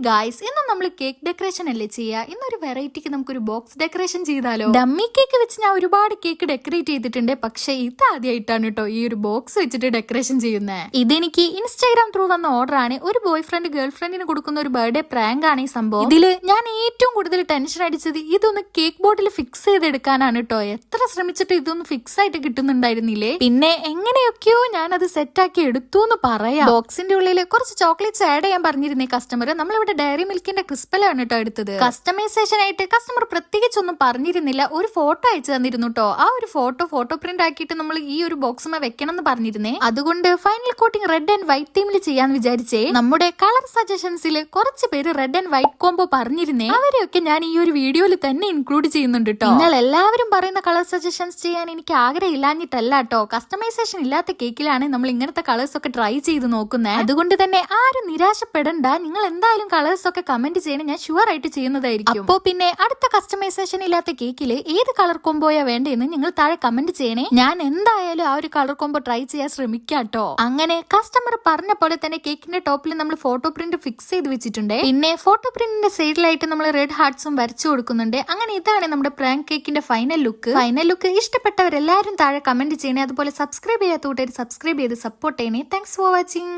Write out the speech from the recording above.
Guys, ഇന്ന് നമ്മൾ cake decoration അല്ലേ ചെയ്യുക. ഇന്നൊരു വെറൈറ്റിക്ക് നമുക്കൊരു ബോക്സ് ഡെക്കറേഷൻ ചെയ്താലോ. ഡമ്മി കേക്ക് വെച്ച് ഞാൻ ഒരുപാട് കേക്ക് ഡെക്കറേറ്റ് ചെയ്തിട്ടുണ്ട്, പക്ഷെ ഇത് ആദ്യമായിട്ടാണ് കേട്ടോ ഈ ഒരു ബോക്സ് വെച്ചിട്ട് ഡെക്കറേഷൻ ചെയ്യുന്നത്. ഇതെനിക്ക് ഇൻസ്റ്റാഗ്രാം ത്രൂ വന്ന ഓർഡർ ആണ്. ഒരു ബോയ് ഫ്രണ്ട് ഗേൾ ഫ്രണ്ടിന് കൊടുക്കുന്ന ഒരു ബർത്ത്ഡേ പ്രാങ്ക് ആണ് ഈ സംഭവം. ഇതില് ഞാൻ ഏറ്റവും കൂടുതൽ ടെൻഷൻ അടിച്ചത് ഇതൊന്ന് കേക്ക് ബോർഡിൽ ഫിക്സ് ചെയ്തെടുക്കാനാണ് കേട്ടോ. എത്ര ശ്രമിച്ചിട്ട് ഇതൊന്ന് ഫിക്സ് ആയിട്ട് കിട്ടുന്നുണ്ടായിരുന്നില്ലേ. പിന്നെ എങ്ങനെയൊക്കെയോ ഞാൻ അത് സെറ്റാക്കി എടുത്തു എന്ന് പറയാം. ബോക്സിന്റെ ഉള്ളിൽ കുറച്ച് ചോക്ലേറ്റ്സ് ആഡ് ചെയ്യാൻ പറഞ്ഞിരുന്നേ കസ്റ്റമർ. നമ്മളിവിടെ ഡയറി മിൽക്കിന്റെ ക്രിസ്പലാണ് കേട്ടോ എടുത്തത്. കസ്റ്റമൈസേഷൻ ആയിട്ട് കസ്റ്റമർ പ്രത്യേകിച്ചൊന്നും പറഞ്ഞിരുന്നില്ല. ഒരു ഫോട്ടോ അയച്ചു തന്നിരുന്നു കേട്ടോ. ആ ഒരു ഫോട്ടോ പ്രിന്റ് ആക്കിയിട്ട് നമ്മൾ ഈ ഒരു ബോക്സുമേ വെക്കണം എന്ന് പറഞ്ഞിരുന്നേ. അതുകൊണ്ട് final coating red and white തീമിൽ ചെയ്യാന്ന് വിചാരിച്ചേ. നമ്മുടെ കളർ സജഷൻസിൽ കുറച്ച് പേര് റെഡ് ആൻഡ് വൈറ്റ് കോംബോ പറഞ്ഞിരുന്നേ. അവരെയൊക്കെ ഞാൻ ഈ ഒരു വീഡിയോയിൽ തന്നെ ഇൻക്ലൂഡ് ചെയ്യുന്നുണ്ട് കേട്ടോ. നിങ്ങൾ എല്ലാവരും പറയുന്ന കളർ സജഷൻസ് ചെയ്യാൻ എനിക്ക് ആഗ്രഹം ഇല്ലാഞ്ഞിട്ടല്ല കേട്ടോ. കസ്റ്റമൈസേഷൻ ഇല്ലാത്ത കേക്കിലാണ് നമ്മൾ ഇങ്ങനത്തെ കളേഴ്സ് ഒക്കെ ട്രൈ ചെയ്ത് നോക്കുന്നത്. അതുകൊണ്ട് തന്നെ ആരും നിരാശപ്പെടണ്ട. നിങ്ങൾ എന്തായാലും കളേഴ്സ് ഒക്കെ കമന്റ് ചെയ്യണം. ഞാൻ ഷുവർ ആയിട്ട് ചെയ്യുന്നതായിരിക്കും. അപ്പോ പിന്നെ അടുത്ത കസ്റ്റമൈസേഷൻ ഇല്ലാത്ത കേക്കില് ഏത് കളർ കോംബോയാ വേണ്ടതെന്ന് നിങ്ങൾ താഴെ കമന്റ് ചെയ്യണേ. ഞാൻ എന്തായാലും ആ ഒരു കളർ കോംബോ ട്രൈ ചെയ്യാൻ ശ്രമിക്കാട്ടോ. അങ്ങനെ കസ്റ്റമർ പറഞ്ഞ പോലെ തന്നെ കേക്കിന്റെ ടോപ്പിൽ നമ്മൾ ഫോട്ടോ പ്രിന്റ് ഫിക്സ് ചെയ്ത് വെച്ചിട്ടുണ്ട്. പിന്നെ ഫോട്ടോ പ്രിന്റിന്റെ സൈഡിലായിട്ട് നമ്മൾ റെഡ് ഹാർട്ട്സും വരച്ചു കൊടുക്കുന്നുണ്ട്. അങ്ങനെ ഇതാണ് നമ്മുടെ പ്രാങ്ക് കേക്കിന്റെ ഫൈനൽ ലുക്ക്. ഇഷ്ടപ്പെട്ടവരെല്ലാവരും താഴെ കമന്റ് ചെയ്യണേ. അതുപോലെ സബ്സ്ക്രൈബ് ചെയ്യാത്ത കൂട്ടുകാർ സബ്സ്ക്രൈബ് ചെയ്ത് സപ്പോർട്ട് ചെയ്യണേ. Thanks for watching.